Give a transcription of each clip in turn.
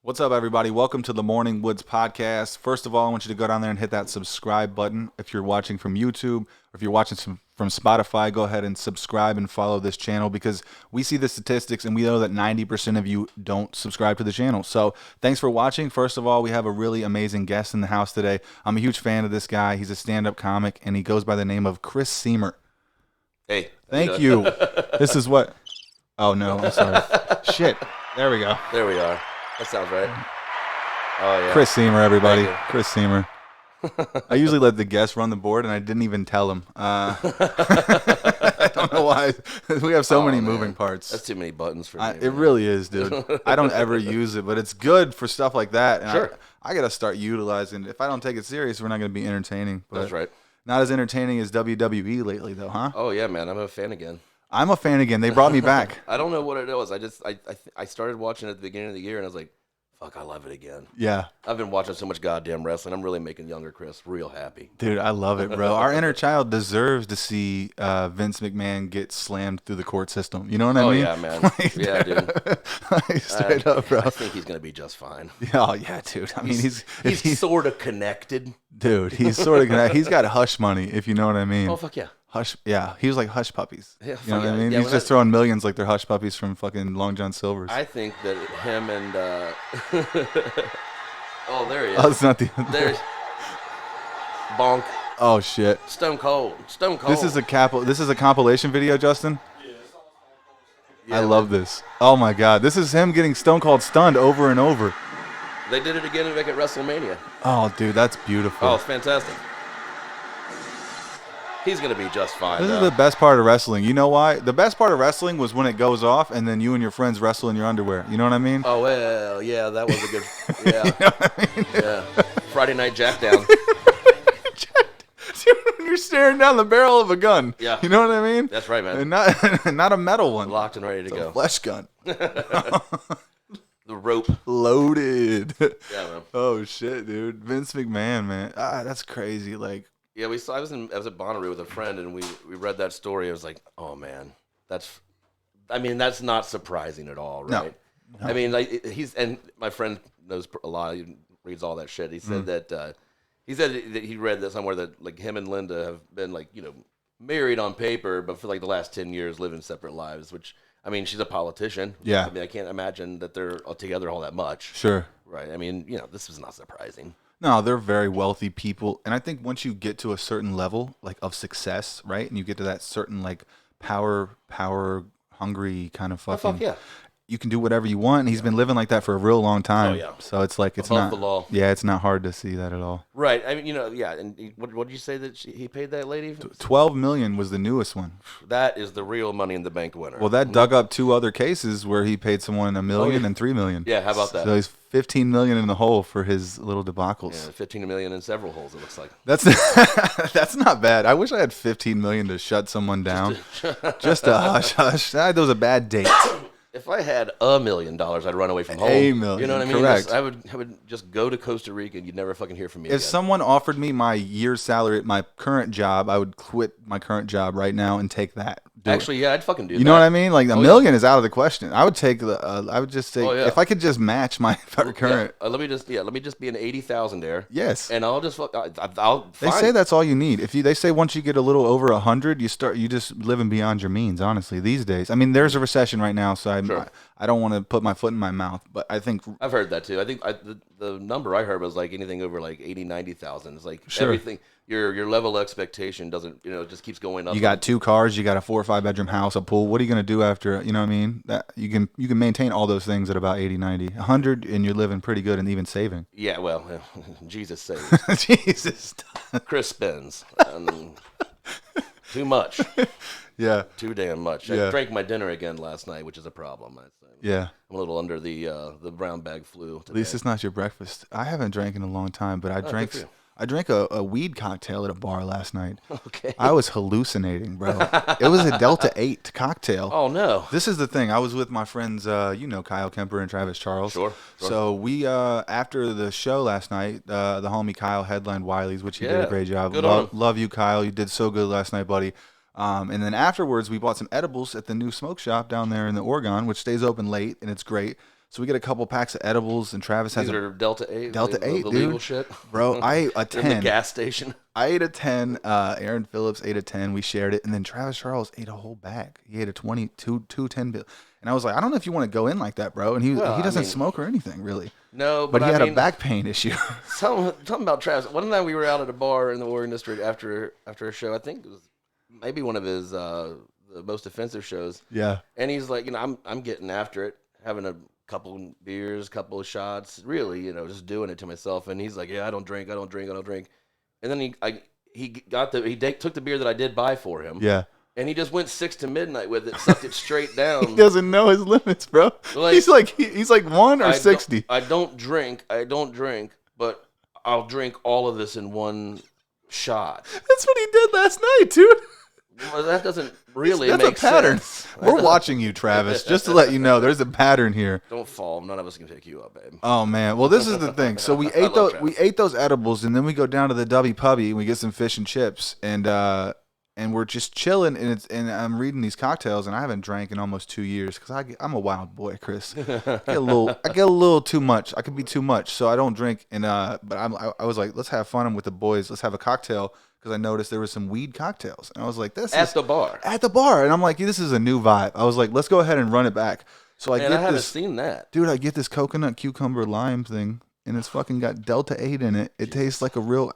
What's up, everybody? Welcome to the Morning Woods podcast. First of all, I want you to go down there and hit that subscribe button. If you're watching from YouTube or if you're watching from Spotify, go ahead and subscribe and follow this channel because we see the statistics and we know that 90% of you don't subscribe to the channel. So thanks for watching. First of all, we have a really amazing guest in the house today. I'm a huge fan of this guy. He's a stand-up comic and he goes by the name of Chris Siemer. Hey. Thank you. This is what... Oh, no, I'm sorry. Shit. There we go. There we are. That sounds right. Oh, yeah. Chris Siemer, everybody. Chris Siemer. I usually let the guest run the board, and I didn't even tell him. I don't know why. We have so many moving parts. That's too many buttons for me. It really is, dude. I don't ever use it, but it's good for stuff like that. And Sure. I got to start utilizing it. If I don't take it serious, we're not going to be entertaining. But That's right. Not as entertaining as WWE lately, though, huh? Oh, yeah, man. I'm a fan again. I'm a fan again. They brought me back. I don't know what it was. I started watching it at the beginning of the year, and I was like, fuck, I love it again. Yeah. I've been watching so much goddamn wrestling. I'm really making younger Chris real happy. Dude, I love it, bro. Our inner child deserves to see Vince McMahon get slammed through the court system. You know what I mean? Oh, yeah, man. Like, yeah, dude. Like, straight up, bro. I think he's going to be just fine. Yeah, oh, yeah, dude. I mean, he's sort of connected. Dude, he's sort of connected. He's got hush money, if you know what I mean. Oh, fuck yeah. Hush, yeah. He was like hush puppies. Yeah, you know what I mean? Yeah, he's just throwing millions like they're hush puppies from fucking Long John Silver's. I think that him and oh, there he is. Oh, it's not the There's Bonk. Oh shit. Stone Cold. This is a compilation video, Justin? Yeah, I love this. Oh my god. This is him getting Stone Cold stunned over and over. They did it again at WrestleMania. Oh dude, that's beautiful. Oh, it's fantastic. He's going to be just fine. This is the best part of wrestling. You know why? The best part of wrestling was when it goes off and then you and your friends wrestle in your underwear. You know what I mean? Oh, well, yeah, that was a good... Yeah. You know what I mean? Yeah. Friday Night Jackdown. When you're staring down the barrel of a gun. Yeah. You know what I mean? That's right, man. And not a metal one. Locked and ready to go. A flesh gun. The rope. Loaded. Yeah, man. Oh, shit, dude. Vince McMahon, man. That's crazy. Like... Yeah, I was at Bonnaroo with a friend, and we read that story. I was like, oh, man. That's not surprising at all, right? No. I mean, like, and my friend knows a lot. He reads all that shit. He said that he read that somewhere that like him and Linda have been like, you know, married on paper, but for like the last 10 years living separate lives. Which, I mean, she's a politician. Yeah. I mean, I can't imagine that they're together all that much. Sure. Right. I mean, you know, this is not surprising. No, they're very wealthy people. And I think once you get to a certain level like of success, right? And you get to that certain like power hungry kind of fucking... Oh, fuck yeah. You can do whatever you want. And he's been living like that for a real long time. Oh, yeah. So it's like, it's Above not... the law. Yeah, it's not hard to see that at all. Right. I mean, you know, yeah. And what did you say that he paid that lady? $12 million was the newest one. That is the real Money in the Bank winner. Well, that dug up two other cases where he paid someone $1 million and $3 million. Yeah, how about that? So he's $15 million in the hole for his little debacles. Yeah, 15 million in several holes, it looks like. That's that's not bad. I wish I had $15 million to shut someone down. Just a hush. That was a bad date. If I had $1 million, I'd run away from home. $1 million. You know what I mean? Correct. I would just go to Costa Rica and you'd never fucking hear from me If again. someone offered me my year's salary at my current job, I would quit my current job right now and take that. Actually, yeah, I'd fucking do that. You know what I mean? Like $1 million is out of the question. I would take I would just take if I could just match my current. Yeah. Let me just be an 80,000 there. Yes. And I'll just I'll. They say that's all you need. They say once you get a little over 100, you just living beyond your means. Honestly, these days. I mean, there's a recession right now, so I don't want to put my foot in my mouth, but I think I've heard that too. I think the number I heard was like anything over like 80, 90,000. It's like sure. Everything. Your level of expectation doesn't, it just keeps going up. You got 2 cars, you got a 4 or 5 bedroom house, a pool. What are you going to do after, you know what I mean? That you can maintain all those things at about 80, 90, 100 and you're living pretty good and even saving. Yeah, well, Jesus saves. Jesus. Chris spends. Too much. Yeah. Too damn much. Yeah. I drank my dinner again last night, which is a problem. Yeah. I'm a little under the brown bag flu today. At least it's not your breakfast. I haven't drank in a long time, but I drank a weed cocktail at a bar last night. Okay. I was hallucinating, bro. It was a Delta 8 cocktail. Oh, no. This is the thing. I was with my friends, Kyle Kemper and Travis Charles. Sure. So we, after the show last night, the homie Kyle headlined Wiley's, which he did a great job. Good on him. Love you, Kyle. You did so good last night, buddy. And then afterwards, we bought some edibles at the new smoke shop down there in the Oregon, which stays open late, and it's great. So we get a couple packs of edibles, and Travis has These are Delta 8? Delta 8, the dude. legal shit? Bro, I ate a In the 10. gas station? I ate a 10. Aaron Phillips ate a 10. We shared it. And then Travis Charles ate a whole bag. He ate a 22, 10 bill. And I was like, I don't know if you want to go in like that, bro. And he doesn't smoke or anything, really. No, but he had a back pain issue. Something about Travis. One night we were out at a bar in the Oregon District after a show. I think it was maybe one of his the most offensive shows. Yeah. And he's like, I'm getting after it, having a couple beers, couple of shots, really, just doing it to myself. And he's like, yeah, I don't drink. And then he took the beer that I did buy for him. Yeah. And he just went 6 to midnight with it, sucked it straight down. He doesn't know his limits, bro. He's like 1 or 60. I don't drink, but I'll drink all of this in one shot. That's what he did last night, dude. Well, that doesn't really That's make a pattern. sense. We're watching you, Travis, just to let you know there's a pattern here. Don't fall. None of us can pick you up, babe. Oh man. Well, this is the thing. So we ate those edibles, and then we go down to the Dubby Pubby and we get some fish and chips, and we're just chilling, and I'm reading these cocktails, and I haven't drank in almost 2 years because I'm a wild boy, Chris. I get a little too much. I could be too much, so I don't drink. And but I was like, let's have fun with the boys. Let's have a cocktail. Because I noticed there was some weed cocktails. And I was like, At the bar. And I'm like, this is a new vibe. I was like, let's go ahead and run it back. So I haven't seen that. Dude, I get this coconut, cucumber, lime thing. And it's fucking got Delta 8 in it. It tastes like a real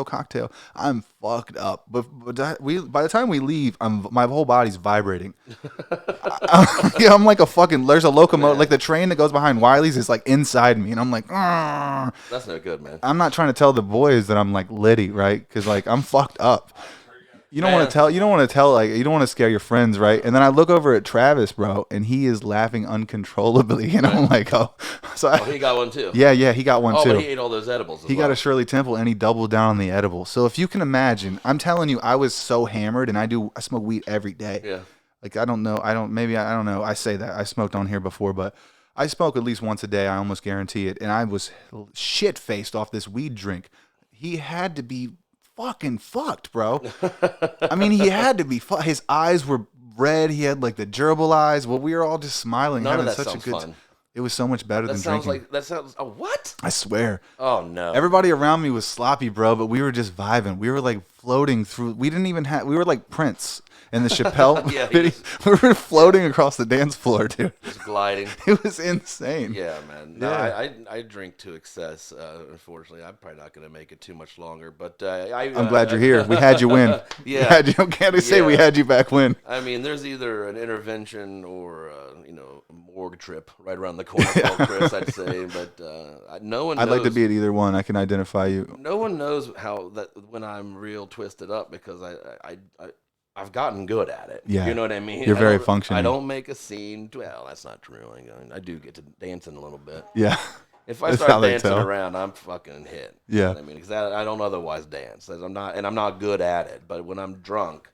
cocktail. I'm fucked up. But by the time we leave, my whole body's vibrating. I'm like there's a locomotive, like the train that goes behind Wiley's is like inside me. And I'm like, argh. That's no good, man. I'm not trying to tell the boys that I'm like litty, right? Because like I'm fucked up. You don't want to tell. You don't want to tell. Like you don't want to scare your friends, right? And then I look over at Travis, bro, and he is laughing uncontrollably, and I'm like, oh. So he got one too. Yeah, he got one too. But he ate all those edibles. He got a Shirley Temple, and he doubled down on the edible. So if you can imagine, I'm telling you, I was so hammered, and I smoke weed every day. Yeah. Like I don't know. I say that I smoked on here before, but I smoke at least once a day. I almost guarantee it. And I was shit faced off this weed drink. He had to be fucking fucked, bro. I mean, he had to be his eyes were red. He had like the gerbil eyes. Well, we were all just smiling, None having of that such a good fun. It was so much better than drinking. That sounds what? I swear. Oh no. Everybody around me was sloppy, bro, but we were just vibing. We were like floating through. We were like Prince in the Chappelle video. We were floating across the dance floor, dude. Just gliding. It was insane. Yeah, man. No, I drink to excess. Unfortunately, I'm probably not going to make it too much longer. But I'm glad you're here. We had you win. Yeah. We had you back win. I mean, there's either an intervention or a morgue trip right around the corner for Chris, I'd say. But no one knows. I'd like to be at either one. I can identify you. No one knows how that when I'm real twisted up because I've gotten good at it. Yeah. You know what I mean? You're very functioning. I don't make a scene. Well, that's not true. I do get to dancing a little bit. Yeah. If I start dancing around, I'm fucking hit. Yeah. You know what I mean, because I don't otherwise dance. I'm not good at it. But when I'm drunk.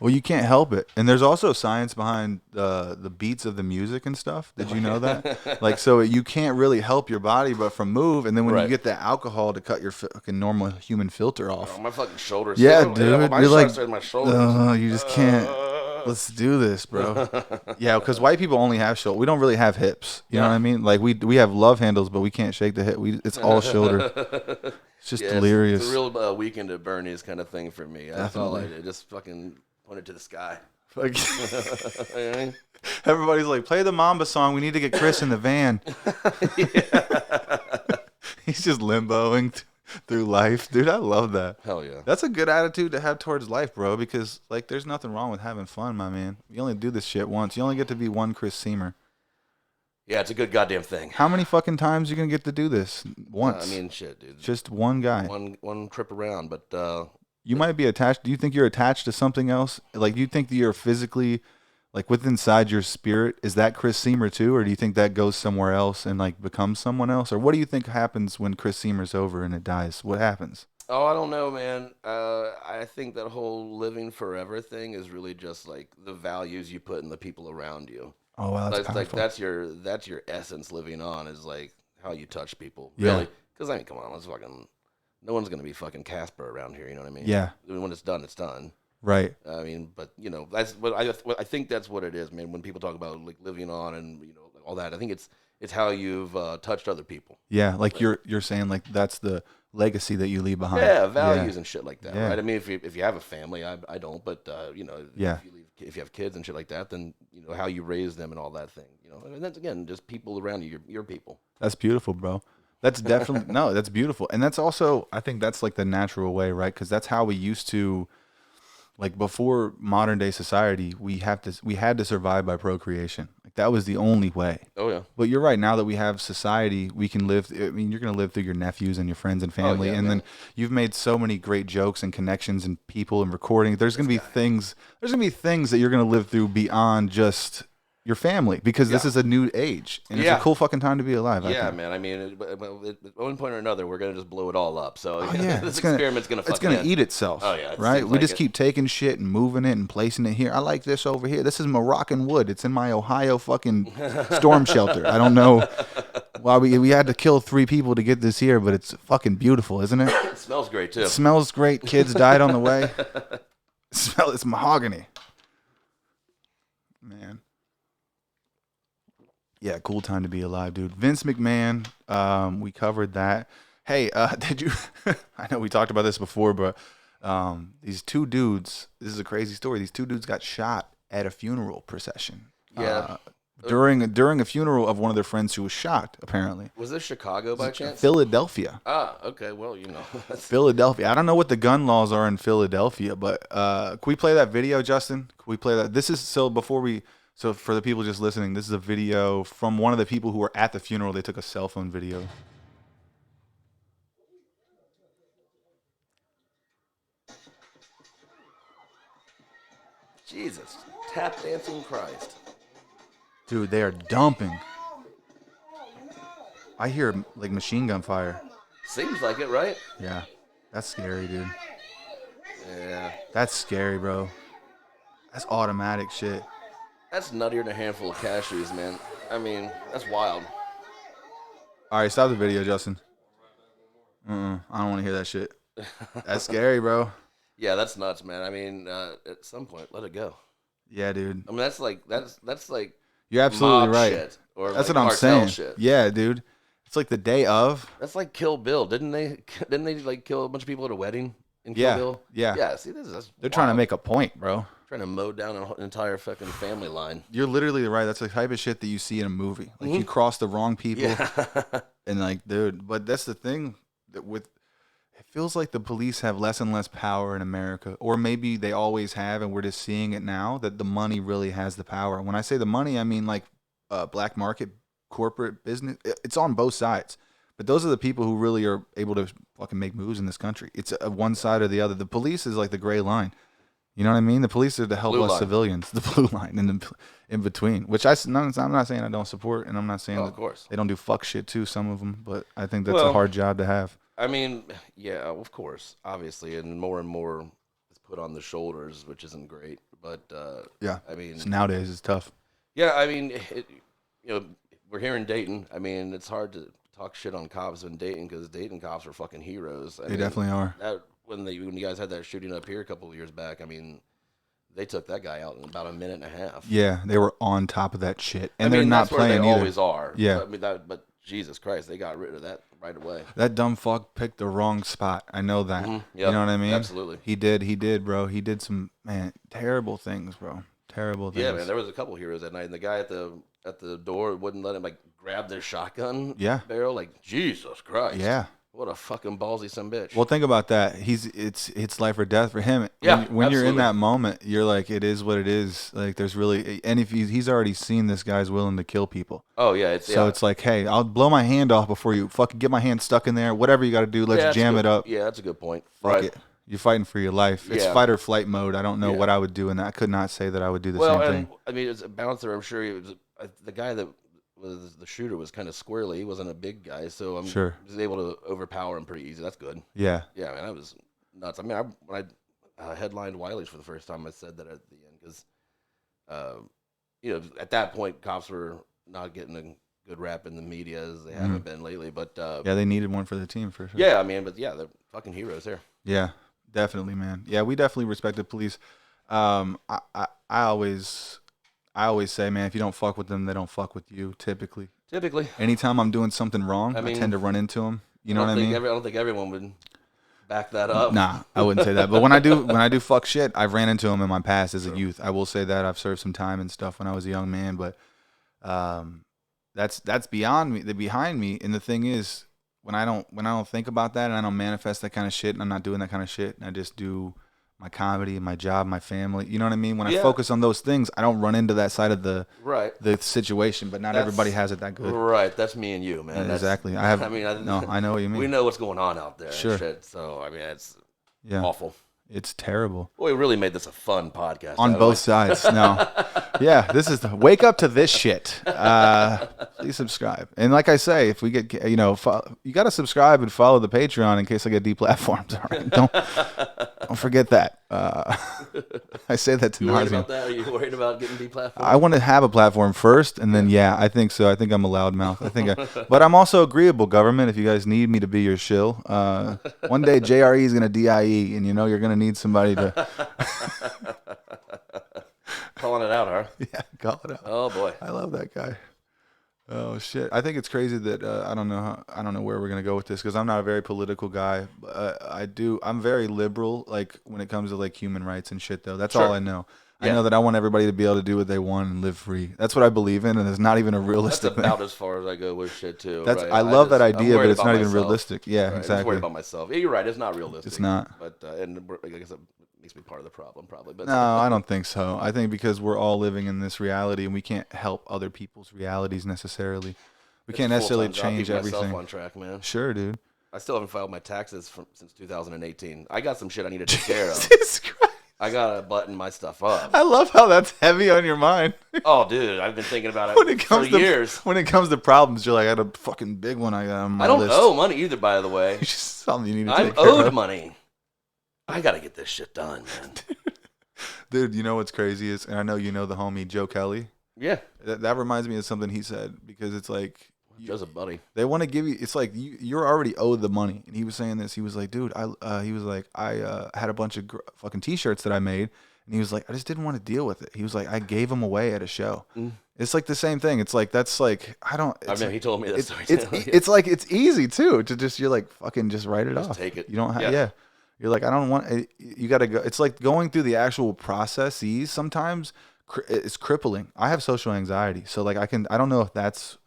Well, you can't help it. And there's also science behind the beats of the music and stuff. Did you know that? Like, so you can't really help your body but from move. And then when you get the alcohol to cut your fucking normal human filter off. Oh, my fucking shoulders. Yeah, dude. My you're like, my shoulders. You just can't. Let's do this, bro. Yeah, because white people only have shoulder. We don't really have hips. You know what I mean? Like, we have love handles, but we can't shake the hip. It's all shoulder. It's just delirious. It's a real weekend at Bernie's kind of thing for me. That's all I did. Just fucking point it to the sky. Everybody's like, play the Mamba song. We need to get Chris in the van. He's just limboing through life. Dude, I love that. Hell yeah. That's a good attitude to have towards life, bro, because like there's nothing wrong with having fun, my man. You only do this shit once. You only get to be one Chris Siemer. Yeah, it's a good goddamn thing. How many fucking times are you going to get to do this? Once. I mean, shit, dude. Just one guy. One trip around, but you might be attached. Do you think you're attached to something else? Like, do you think that you're physically, like, with inside your spirit? Is that Chris Siemer too, or do you think that goes somewhere else and like becomes someone else? Or what do you think happens when Chris Siemer's over and it dies? What happens? Oh, I don't know, man. I think that whole living forever thing is really just like the values you put in the people around you. Oh wow, that's like that's your essence living on is like how you touch people. Yeah. Really, because I mean, come on, let's fucking. No one's gonna be fucking Casper around here. You know what I mean? Yeah. When it's done, it's done. Right. I mean, but that's what I think that's what it is, man. When people talk about like living on and all that, I think It's how you've touched other people. Yeah, like you're saying like that's the legacy that you leave behind. Yeah, values and shit like that, Yeah. right? I mean, if you have a family, I don't, but Yeah. if you have kids and shit like that, then how you raise them and all that thing, and that's again just people around you, your people. That's beautiful, bro. That's definitely no, that's beautiful. And that's also I think that's like the natural way, right? Cuz that's how we used to like before modern day society, we had to survive by procreation. Like that was the only way. Oh yeah. But you're right. Now that we have society, we can live. I mean, you're going to live through your nephews and your friends and family, yeah, and man. then you've made so many great jokes and connections and people and recording. There's going to be things. There's going to be things that you're going to live through beyond just your family because this is a new age and it's a cool fucking time to be alive. Yeah, man. I mean, at one point or another, we're gonna just blow it all up. So Yeah, this experiment's gonna it's gonna eat itself. Oh yeah, right. We just keep taking shit and moving it and placing it here. I like this over here. This is Moroccan wood. It's in my Ohio fucking storm shelter. I don't know why we had to kill 3 people to get this here, but it's fucking beautiful, isn't it? It smells great too. It smells great. Kids died on the way. It's mahogany. Man. Yeah, cool time to be alive, dude. Vince McMahon, we covered that. Hey, did you? I know we talked about this before, but these 2 dudes. This is a crazy story. These 2 dudes got shot at a funeral procession. Yeah. During a funeral of one of their friends who was shot. Apparently. Was this Chicago by chance? Philadelphia. Ah, okay. Well, Philadelphia. I don't know what the gun laws are in Philadelphia, but can we play that video, Justin? Can we play that? This is so before we. So for the people just listening, this is a video from one of the people who were at the funeral. They took a cell phone video. Jesus, tap dancing Christ. Dude, they are dumping. I hear like machine gun fire. Seems like it, right? Yeah, that's scary, dude. Yeah. That's scary, bro. That's automatic shit. That's nuttier than a handful of cashews, man. I mean, that's wild. All right, stop the video, Justin. I don't want to hear that shit. That's scary, bro. Yeah, that's nuts, man. I mean, at some point, let it go. Yeah, dude. I mean, that's like You're absolutely right. Shit, or that's like what I'm saying. Shit. Yeah, dude. It's like the day of. That's like Kill Bill. Didn't they like kill a bunch of people at a wedding in Kill Bill? Yeah. Yeah. See, that's They're wild. trying to make a point, bro. Trying to mow down an entire fucking family line. You're literally right. That's the type of shit that you see in a movie. Like you cross the wrong people, and like, dude. But that's the thing that it feels like the police have less and less power in America, or maybe they always have, and we're just seeing it now that the money really has the power. When I say the money, I mean like black market, corporate business. It's on both sides. But those are the people who really are able to fucking make moves in this country. It's one side or the other. The police is like the gray line. You know what I mean? The police are to help us civilians. The blue line in between, which I'm not saying I don't support, and I'm not saying of course they don't do fuck shit too, some of them, but I think that's a hard job to have. I mean, yeah, of course, obviously, and more is put on the shoulders, which isn't great. But yeah, I mean, so nowadays it's tough. Yeah, I mean, we're here in Dayton. I mean, it's hard to talk shit on cops in Dayton because Dayton cops are fucking heroes. They definitely are. When you guys had that shooting up here a couple of years back, I mean, they took that guy out in about a minute and a half. Yeah, they were on top of that shit, and they're not playing they either. Always are. Yeah, but Jesus Christ, they got rid of that right away. That dumb fuck picked the wrong spot. I know that. Yep, you know what I mean? Absolutely. He did, bro. He did some terrible things, bro. Terrible things. Yeah, man. There was a couple heroes that night, and the guy at the door wouldn't let him like grab their shotgun barrel. Like Jesus Christ. Yeah. What a fucking ballsy son bitch. Well, think about that. It's life or death for him. Yeah, when you're in that moment, you're like, it is what it is. Like, there's really, and if he's already seen this guy's willing to kill people. Oh yeah, it's like, hey, I'll blow my hand off before you fucking get my hand stuck in there. Whatever you got to do, let's jam it up. Yeah, that's a good point. Fuck it. You're fighting for your life. It's fight or flight mode. I don't know what I would do in that. I could not say that I would do the same thing. I mean, as a bouncer, I'm sure the guy that was the shooter was kind of squirrely. He wasn't a big guy, so I'm sure was able to overpower him pretty easy. That's good. Yeah. Yeah, man, that was nuts. I mean, when I headlined Wiley's for the first time, I said that at the end because, at that point, cops were not getting a good rap in the media as they haven't been lately. But they needed one for the team for sure. Yeah, I mean, but they're fucking heroes here. Yeah, definitely, man. Yeah, we definitely respect the police. I always say, man, if you don't fuck with them, they don't fuck with you. Typically, Typically. Anytime I'm doing something wrong, I mean, tend to run into them. You know what I mean? I don't think everyone would back that up. Nah, I wouldn't say that. But when I do fuck shit, I've ran into them in my past as a youth. I will say that I've served some time and stuff when I was a young man. But that's beyond me. Behind me. And the thing is, when I don't think about that and I don't manifest that kind of shit and I'm not doing that kind of shit and I just do my comedy, my job, my family. You know what I mean? When I focus on those things, I don't run into that side of the situation. But not everybody has it that good. Right. That's me and you, man. Exactly. I know what you mean. We know what's going on out there. Sure. And shit, so I mean, it's awful. It's terrible. Well, we really made this a fun podcast. On both sides. No. Yeah, this is wake up to this shit. Please subscribe. And like I say, if we get, you got to subscribe and follow the Patreon in case I get deplatformed. All right? Don't forget that. I say that to you worried about that? Are you worried about getting deplatformed? I want to have a platform first, and then I think so. I think I'm a loudmouth. But I'm also agreeable, government. If you guys need me to be your shill, one day JRE is going to DIE, and you're going to need somebody to. Calling it out, huh? Yeah, call it out. Oh boy, I love that guy. Oh shit! I think it's crazy that I don't know where we're gonna go with this because I'm not a very political guy. I'm very liberal, like when it comes to like human rights and shit. Though that's all I know. Yeah. I know that I want everybody to be able to do what they want and live free. That's what I believe in, and it's not even a realistic. That's about thing. As far as I go with shit too. That's right? I love that idea, but it's not even realistic. Yeah, right. exactly. I'm worried about myself. Yeah, you're right. It's not realistic. It's not. But and I guess it makes me part of the problem, probably. But no, I don't think so. I think because we're all living in this reality, and we can't help other people's realities necessarily. We can't necessarily change everything. Myself on track, man. Sure, dude. I still haven't filed my taxes since 2018. I got some shit I need to take care of. Jesus Christ. I gotta button my stuff up. I love how that's heavy on your mind. Oh, dude, I've been thinking about it for years. When it comes to problems, you're like, I got a fucking big one. I got on my list. I don't owe money either, by the way. It's just something you need to take care of. I'm owed money. I gotta get this shit done, man. Dude, you know what's crazy is, and I know you know the homie Joe Kelly. Yeah. That reminds me of something he said because it's like. Joe's a buddy. They want to give you. It's like you're already owed the money. And he was saying this. He was like, dude, I had a bunch of fucking T-shirts that I made, and he was like, I just didn't want to deal with it. He was like, I gave them away at a show. Mm. It's like the same thing. It's like that's like I don't. I mean, he told me that story. It's like it's easy too to just you're like fucking just write it off. Take it. You don't have You're like I don't want. You got to go. It's like going through the actual processes. Sometimes it's crippling. I have social anxiety, so like I don't know if that's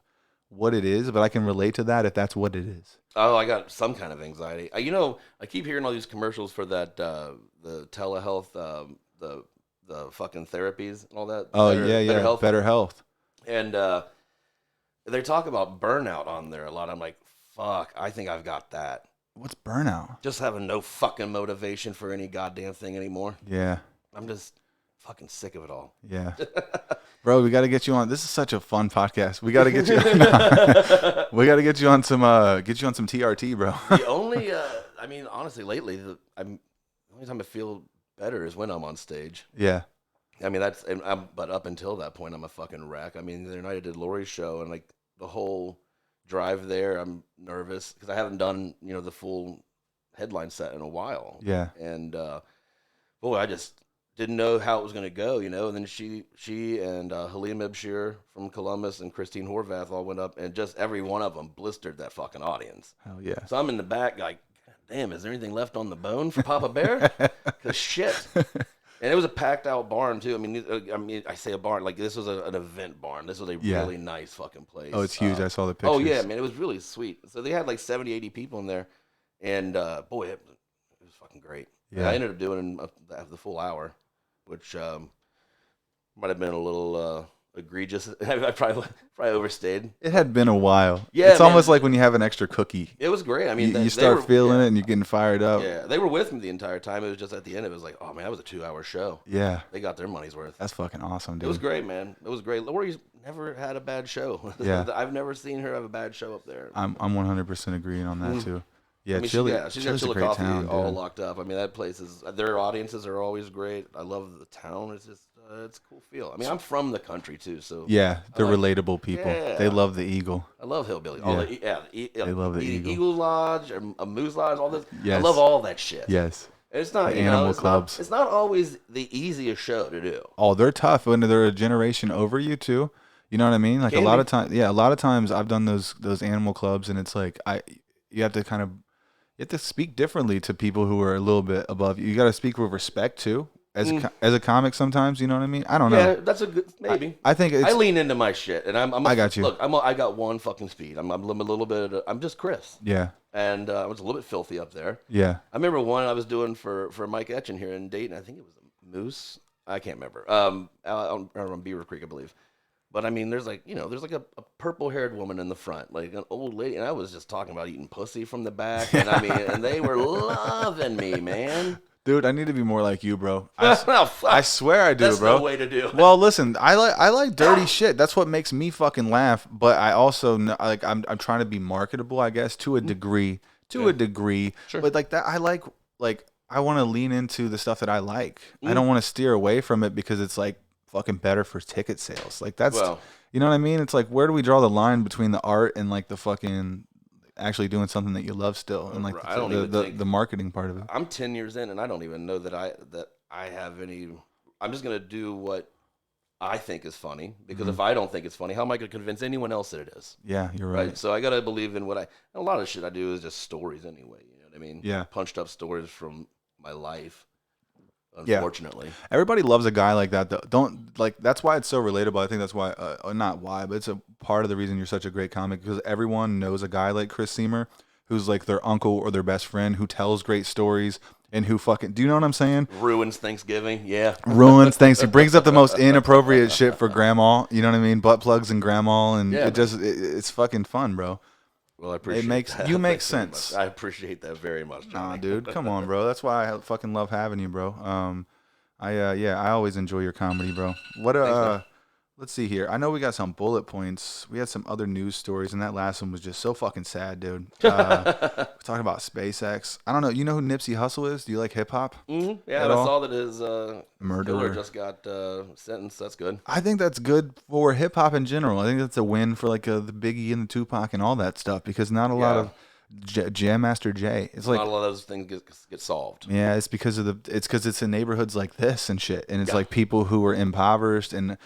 what it is, but I can relate to that if that's what it is. Oh, I got some kind of anxiety. I keep hearing all these commercials for that the telehealth, the fucking therapies and all that. Better health. And they talk about burnout on there a lot. I'm like, fuck, I think I've got that. What's burnout? Just having no fucking motivation for any goddamn thing anymore. Yeah. I'm just fucking sick of it all. Yeah. Bro, we got to get you on. This is such a fun podcast. We got to get you. We got to get you on some TRT, bro. The only, honestly, lately, the only time I feel better is when I'm on stage. Yeah. I mean, but up until that point, I'm a fucking wreck. I mean, the other night I did Lori's show, and like the whole drive there, I'm nervous because I haven't done the full headline set in a while. Yeah. And boy, I just didn't know how it was going to go, and then she and Halim Ebshir from Columbus and Christine Horvath all went up, and just every one of them blistered that fucking audience. Hell yeah. So I'm in the back like, damn, is there anything left on the bone for Papa Bear? Because shit. And it was a packed out barn too. I mean, I say a barn, like this was an event barn. This was a really nice fucking place. Oh, it's huge. I saw the pictures. Oh yeah, man, it was really sweet. So they had like 70, 80 people in there, and boy, it was fucking great. Yeah. I ended up doing the full hour, which might have been a little egregious. I probably overstayed. It had been a while. Yeah, it's almost like when you have an extra cookie. It was great. I mean, you start feeling it and you're getting fired up. Yeah, they were with me the entire time. It was just at the end, it was like, oh man, that was a 2-hour show. Yeah, they got their money's worth. That's fucking awesome, dude. It was great, man. It was great. Lori's never had a bad show. Yeah, I've never seen her have a bad show up there. I'm 100% agreeing on that too. Yeah, I mean, Chili, she's got Chillicothe town, all locked up. I mean, that place their audiences are always great. I love the town. It's just, it's a cool feel. I mean, I'm from the country too, so. Yeah, they're relatable people. Yeah. They love the Eagle. I love Hillbilly. They love the Eagle. Eagle Lodge, a Moose Lodge, all this. Yes. I love all that shit. Yes. It's not, animal clubs. It's not always the easiest show to do. Oh, they're tough when they're a generation over you too. You know what I mean? Like Can a lot be. of times, yeah, a lot of times I've done those animal clubs, and it's like you have to kind of you have to speak differently to people who are a little bit above you. You got to speak with respect too, as a comic. Sometimes, you know what I mean? I don't know. Yeah, that's a good maybe. I think I it's. lean into my shit, and I got you. look. I got one fucking speed. I'm a little bit. I'm just Chris, Yeah, and I was a little bit filthy up there. yeah. I remember one I was doing for Mike Etchen here in Dayton. I think it was a moose. I can't remember. On Beaver Creek, I believe. But I mean, there's like a purple haired woman in the front, like an old lady, and I was just talking about eating pussy from the back, and I mean, and they were loving me, man. Dude, I need to be more like you, bro. No, I swear I do, that's bro. no way to do it. Well, listen, I like dirty shit. That's what makes me fucking laugh. But I also like I'm trying to be marketable, I guess, to a degree. To a degree. Sure. But like that, like I want to lean into the stuff that I like. I don't want to steer away from it because it's like fucking better for ticket sales. Like that's, Well, you know what I mean? It's like, where do we draw the line between the art and like the fucking actually doing something that you love still, and like I don't even think the marketing part of it. I'm 10 years in, and I don't even know that I have any. I'm just gonna do what I think is funny, because if I don't think it's funny, how am I gonna convince anyone else that it is? Yeah, you're right. So I gotta believe in what a lot of shit I do is just stories anyway. You know what I mean? Yeah. Punched up stories from my life. Yeah. Unfortunately, Everybody loves a guy like that, though. Don't like that's why it's so relatable. I think that's why, not why, but it's a part of the reason you're such a great comic, because everyone knows a guy like Chris Siemer, who's like their uncle or their best friend, who tells great stories and who fucking, do you know what I'm saying? ruins Thanksgiving. Yeah. Ruins things. He brings up the most inappropriate shit for grandma. You know what I mean? Butt plugs and grandma, and Yeah, it's fucking fun, bro. Well, I appreciate makes that. you make Thanks very sense. much. I appreciate that very much, Nah, Johnny. dude, come on, bro. That's why I fucking love having you, bro. I always enjoy your comedy, bro. What man. let's see here. I know we got some bullet points. We had some other news stories, and that last one was just so fucking sad, dude. We're talking about SpaceX. I don't know. You know who Nipsey Hussle is? Do you like hip hop? Mm-hmm. Yeah, At I all? saw that his Murderer. killer just got sentenced. That's good. I think that's good for hip hop in general. I think that's a win for like the Biggie and the Tupac and all that stuff, because not a lot of Jam Master Jay. It's like Not a lot of those things get solved. yeah, it's because it's in neighborhoods like this and shit, and it's like people who are impoverished and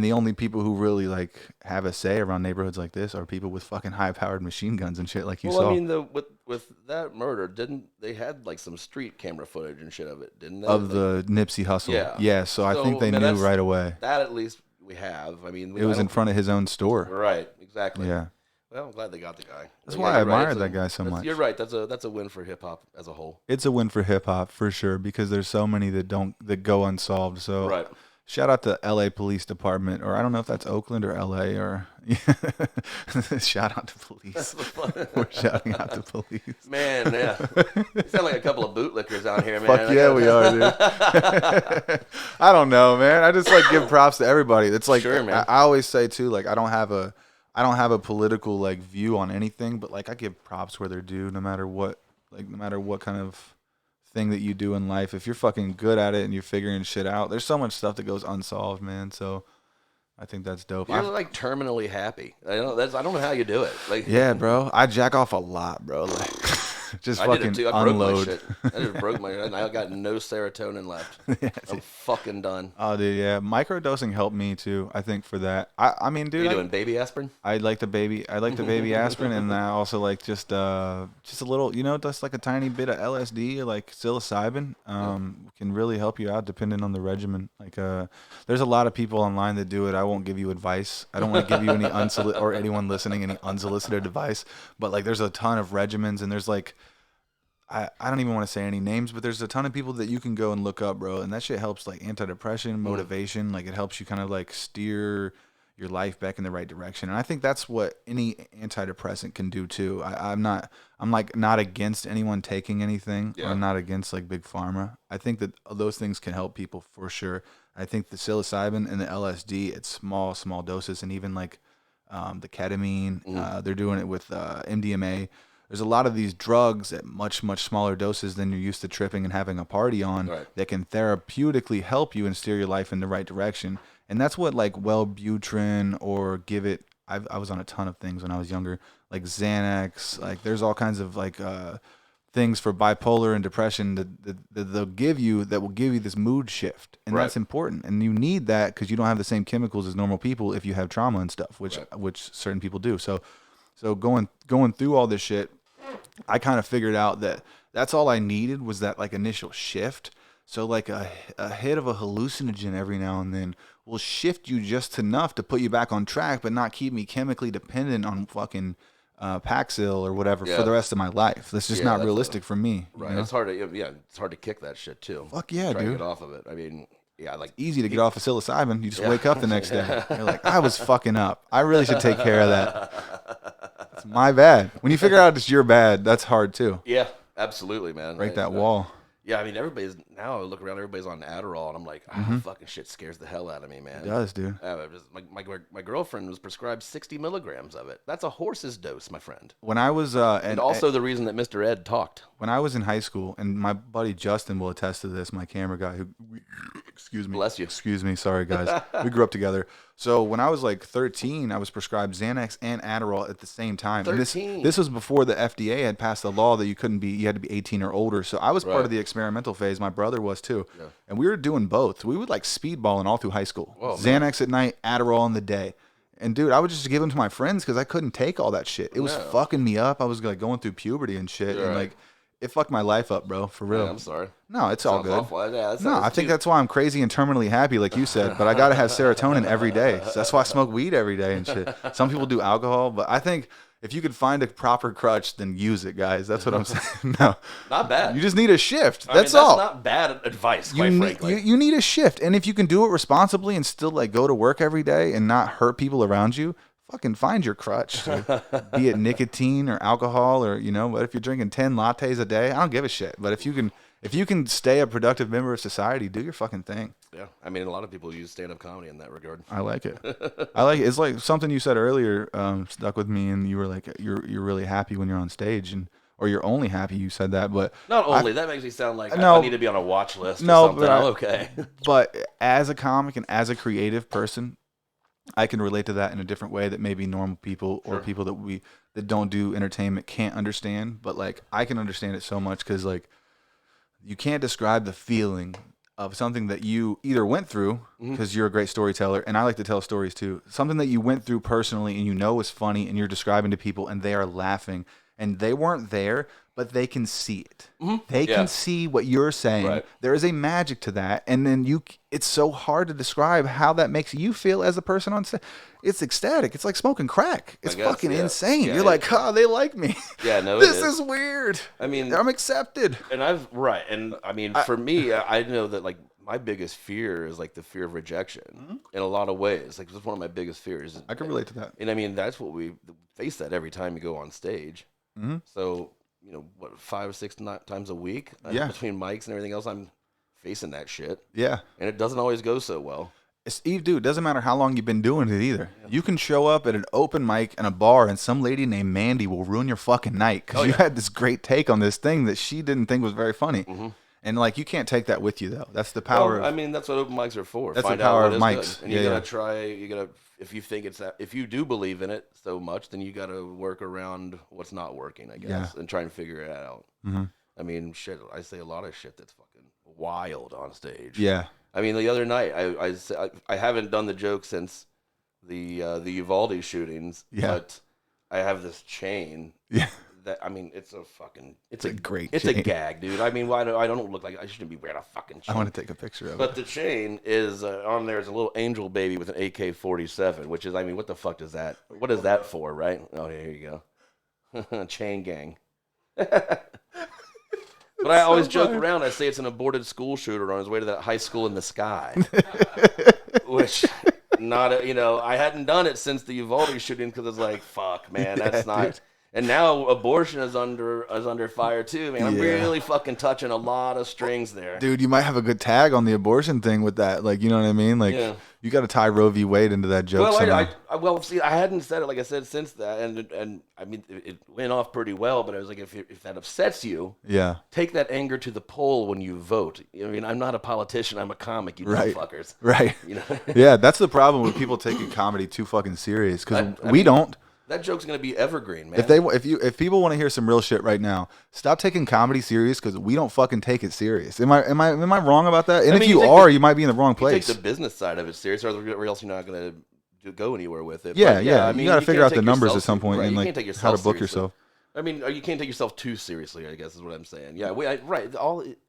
the only people who really like have a say around neighborhoods like this are people with fucking high powered machine guns and shit, like you Well, saw. I mean, with that murder, didn't they had like some street camera footage and shit of it? Didn't they? Of Like, the Nipsey Hussle. Yeah. So I think they man, knew right away. that at least we have. I mean, It was in front of his own store. Right. Exactly. Yeah. Well, I'm glad they got the guy. That's But why I you're right, admired that guy so much. You're right. That's a win for hip hop as a whole. It's a win for hip hop for sure, because there's so many that go unsolved. So Right. shout out to LA Police Department, or I don't know if that's Oakland or LA, or shout out to police. We're shouting out to police. Man, yeah. You sound like a couple of bootlickers out here, man. Fuck yeah, we are, dude. I don't know, man. I just like give props to everybody. It's like Sure, man. I always say too, like I don't have a political like view on anything, but like I give props where they're due, no matter what kind of thing that you do in life. If you're fucking good at it and you're figuring shit out, there's so much stuff that goes unsolved, man. So I think that's dope. You're like terminally happy. I don't know how you do it. Like, Yeah, bro. I jack off a lot, bro. Like just I fucking did it too. I broke my unload. shit. I just broke my. I got no serotonin left. I'm fucking done. Oh, dude, yeah. Microdosing helped me too. I think for that. I mean, dude, You doing baby aspirin? I like the baby aspirin, and I also like just a little, just like a tiny bit of LSD or like psilocybin. Can really help you out depending on the regimen. Like, there's a lot of people online that do it. I won't give you advice. I don't want to give you any or anyone listening any unsolicited advice. But like, there's a ton of regimens, and there's like, I don't even want to say any names, but there's a ton of people that you can go and look up, bro. And that shit helps like antidepressant, motivation. Like it helps you kind of like steer your life back in the right direction. And I think that's what any antidepressant can do too. I'm like not against anyone taking anything. Yeah. I'm not against like big pharma. I think that those things can help people for sure. I think the psilocybin and the LSD, it's small doses, and even like the ketamine, they're doing it with MDMA. There's a lot of these drugs at much, much smaller doses than you're used to tripping and having a party on, Right. that can therapeutically help you and steer your life in the right direction. And that's what like Wellbutrin or Give It. I was on a ton of things when I was younger, like Xanax. Like there's all kinds of like things for bipolar and depression that they'll give you that will give you this mood shift, and that's important, and you need that because you don't have the same chemicals as normal people if you have trauma and stuff, which certain people do. So going through all this shit, I kind of figured out that that's all I needed was that like initial shift. So like a hit of a hallucinogen every now and then will shift you just enough to put you back on track, but not keep me chemically dependent on fucking Paxil or whatever for the rest of my life. That's just not realistic for me. Right. You know? It's hard to kick that shit too. Fuck yeah, Try to dude. get off of it. I mean, like easy to get off of psilocybin. You just wake up the next day. You're like, I was fucking up. I really should take care of that. It's my bad. When you figure out it's your bad, that's hard too. Yeah, absolutely, man. Break that wall. Yeah, I mean, now I look around, everybody's on Adderall, and I'm like, fucking shit scares the hell out of me, man. It does, dude. My girlfriend was prescribed 60 milligrams of it. That's a horse's dose, my friend. When I was and also the reason that Mr. Ed talked. When I was in high school, and my buddy Justin will attest to this, my camera guy who, excuse me. Bless you. Excuse me. Sorry, guys. We grew up together. So when I was like 13, I was prescribed Xanax and Adderall at the same time. 13. And this was before the FDA had passed a law that you had to be 18 or older. So I was part of the experimental phase. My brother was too. Yeah. And we were doing both. We would like speedballing all through high school. Whoa, Xanax at night, Adderall in the day. And dude, I would just give them to my friends because I couldn't take all that shit. It was fucking me up. I was like going through puberty and shit. And like, it fucked my life up, bro, for real. Yeah, I'm sorry. No, it's all good. Awful. Yeah, I think that's why I'm crazy and terminally happy, like you said. But I gotta have serotonin every day. So that's why I smoke weed every day and shit. Some people do alcohol, but I think if you could find a proper crutch, then use it, guys. That's what I'm saying. No, not bad. You just need a shift. That's all. That's not bad advice, quite frankly. You need a shift, and if you can do it responsibly and still like go to work every day and not hurt people around you, fucking find your crutch, be it nicotine or alcohol or, but if you're drinking 10 lattes a day, I don't give a shit. But if you can stay a productive member of society, do your fucking thing. Yeah. I mean, a lot of people use stand-up comedy in that regard. I like it. It's like something you said earlier stuck with me, and you were like, you're really happy when you're on stage, or you're only happy you said that. But not only, that makes me sound like I need to be on a watch list or something. But okay. But as a comic and as a creative person, I can relate to that in a different way that maybe normal people or people that don't do entertainment can't understand. But like, I can understand it so much because like, you can't describe the feeling of something that you either went through because you're a great storyteller, and I like to tell stories too. Something that you went through personally and you know is funny, and you're describing to people and they are laughing, and they weren't there, but they can see it. They can see what you're saying. Right. There is a magic to that. And then it's so hard to describe how that makes you feel as a person on stage. It's ecstatic. It's like smoking crack. It's fucking insane. You're like, they like me. Yeah, no, this is weird. I mean, I'm accepted. And And I mean, for me, I know that like my biggest fear is like the fear of rejection in a lot of ways. Like, it's one of my biggest fears. I can relate to that. And I mean, that's what we face that every time you go on stage. So, 5 or 6 times a week between mics and everything else, I'm facing that shit. Yeah. And it doesn't always go so well. Steve, dude, it doesn't matter how long you've been doing it either. Yeah. You can show up at an open mic in a bar and some lady named Mandy will ruin your fucking night because you had this great take on this thing that she didn't think was very funny. And like, you can't take that with you though. That's the power. I mean, that's what open mics are for. That's the power of mics. Good. And you gotta try. You gotta, if you think it's that, if you do believe in it so much, then you gotta work around what's not working, I guess, and try and figure it out. I mean, shit. I say a lot of shit that's fucking wild on stage. Yeah. I mean, the other night, I haven't done the joke since the Uvalde shootings. Yeah. But I have this chain. Yeah. That, I mean, it's a great chain. A gag, dude. I mean, I don't look like I shouldn't be wearing a fucking chain. I want to take a picture of it. But the chain is on there is a little angel baby with an AK-47, which is, I mean, what the fuck is that? What is that for, right? Oh, here you go. Chain gang. But I always joke around. I say it's an aborted school shooter on his way to that high school in the sky. Which, I hadn't done it since the Uvalde shooting because it's like, fuck, man, that's not... Dude. And now abortion is under fire too, man. I'm really fucking touching a lot of strings there. Dude, you might have a good tag on the abortion thing with that. Like, you know what I mean? Like, you got to tie Roe v. Wade into that joke somehow. See, I hadn't said it, like I said, since that. And I mean, it went off pretty well, but I was like, if that upsets you, take that anger to the poll when you vote. I mean, I'm not a politician. I'm a comic, you dumb fuckers. Right. Yeah, that's the problem with people taking comedy too fucking serious because we don't. That joke's gonna be evergreen, man. If people want to hear some real shit right now, stop taking comedy serious because we don't fucking take it serious. Am I wrong about that? And if you are, you might be in the wrong place. You take the business side of it serious, or else you're not gonna go anywhere with it. Yeah, but, yeah. I mean, you got to figure out the numbers at some point right, and like how to book seriously. yourself. I mean, you can't take yourself too seriously, I guess is what I'm saying. Yeah, right.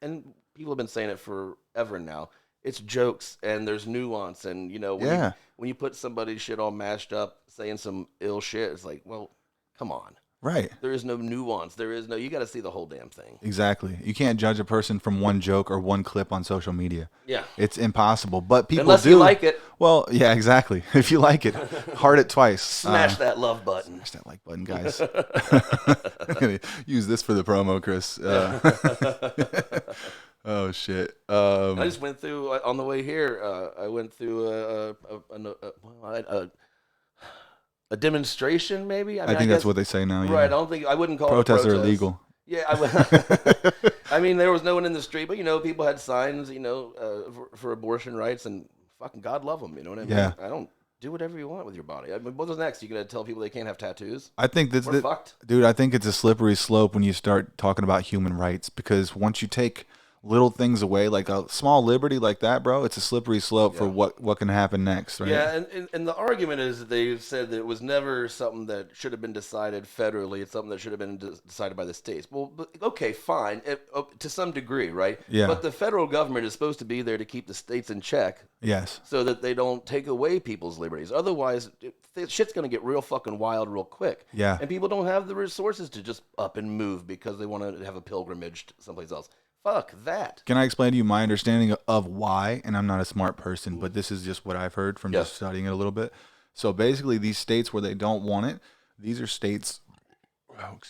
And people have been saying it forever now. It's jokes and there's nuance, and when you put somebody's shit all mashed up, saying some ill shit, it's like, well, come on. Right. There is no nuance. You got to see the whole damn thing. Exactly. You can't judge a person from one joke or one clip on social media. Yeah. It's impossible. But people Unless do. you like it. Well, yeah, exactly. If you like it, heart it twice. Smash that love button. Smash that like button, guys. I'm going to use this for the promo, Chris. Oh, shit. I just went through, on the way here, I went through a demonstration, maybe. I think that's what they say now. Yeah. Right. I wouldn't call protests it a protest. are illegal. Yeah. I mean, there was no one in the street, but people had signs, for abortion rights, and fucking God love them. You know what I mean? Yeah. I don't do whatever you want with your body. I mean, what was next? You gonna tell people they can't have tattoos? I think We're fucked. Dude, I think it's a slippery slope when you start talking about human rights, because once you take little things away, like a small liberty like that, bro, it's a slippery slope for what can happen next, right? Yeah, and the argument is that they said that it was never something that should have been decided federally. It's something that should have been decided by the states. Well, okay, fine, to some degree, right? Yeah. But the federal government is supposed to be there to keep the states in check. Yes. So that they don't take away people's liberties. Otherwise, shit's going to get real fucking wild real quick. Yeah. And people don't have the resources to just up and move because they want to have a pilgrimage someplace else. Fuck that. Can I explain to you my understanding of why? And I'm not a smart person, but this is just what I've heard from just studying it a little bit. So basically, these states where they don't want it, these are states.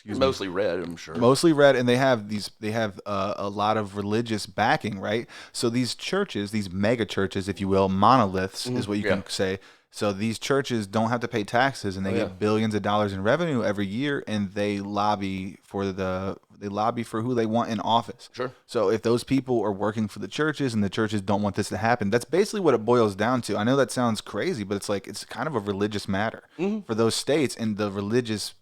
Mostly red, I'm sure. Mostly red, and they have a lot of religious backing, right? So these churches, these mega churches, if you will, monoliths is what you can say. So these churches don't have to pay taxes, and they get billions of dollars in revenue every year, and they lobby for who they want in office. Sure. So if those people are working for the churches and the churches don't want this to happen, that's basically what it boils down to. I know that sounds crazy, but it's kind of a religious matter for those states, and the religious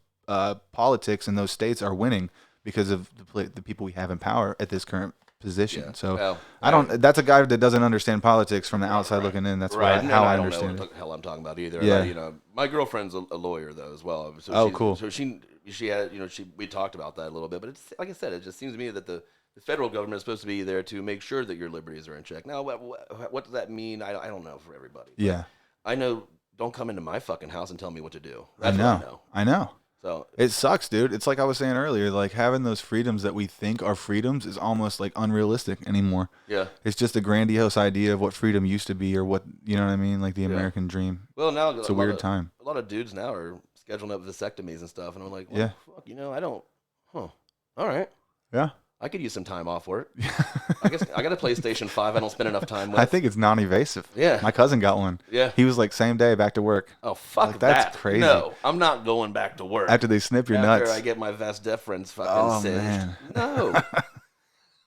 politics in those states are winning because of the people we have in power at this current position. Yeah. So well, that's a guy that doesn't understand politics from the outside looking in. That's how I understand know it. what the hell I'm talking about either. Yeah. My girlfriend's a lawyer though as well. So cool. So she had we talked about that a little bit, but it's like I said, it just seems to me that the federal government is supposed to be there to make sure that your liberties are in check. Now, what does that mean? I don't know for everybody. Yeah. I know. Don't come into my fucking house and tell me what to do. I know. So it sucks, dude. It's like I was saying earlier, like having those freedoms that we think are freedoms is almost like unrealistic anymore. Yeah. It's just a grandiose idea of what freedom used to be, or what, you know what I mean? Like the American dream. Well, now it's a weird time. A lot of dudes now are scheduling up vasectomies and stuff. And I'm like, well, yeah. Fuck, I don't, all right. Yeah. I could use some time off work. I guess I got a PlayStation 5 I don't spend enough time with. I think it's non-evasive. Yeah. My cousin got one. Yeah. He was like, same day, back to work. Oh, fuck that. That's crazy. No, I'm not going back to work. After they snip your nuts. After I get my vas deferens fucking singed. Man. No.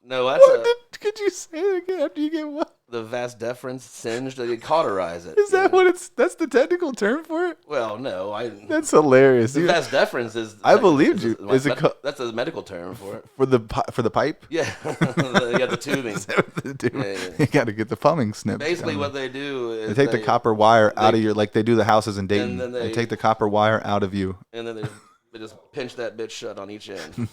No, that's could you say it again after you get what? The vas deferens singed, they cauterize it. Is that what that's the technical term for it? Well, no. That's hilarious. The vas deferens is... I believed you. That's a medical term for it. For the pipe? Yeah. The tubing. Yeah. You got to get the plumbing snipped. Basically what they do is... They take the copper wire out of your... Like they do the houses in Dayton. And then they take the copper wire out of you. And then they just pinch that bitch shut on each end.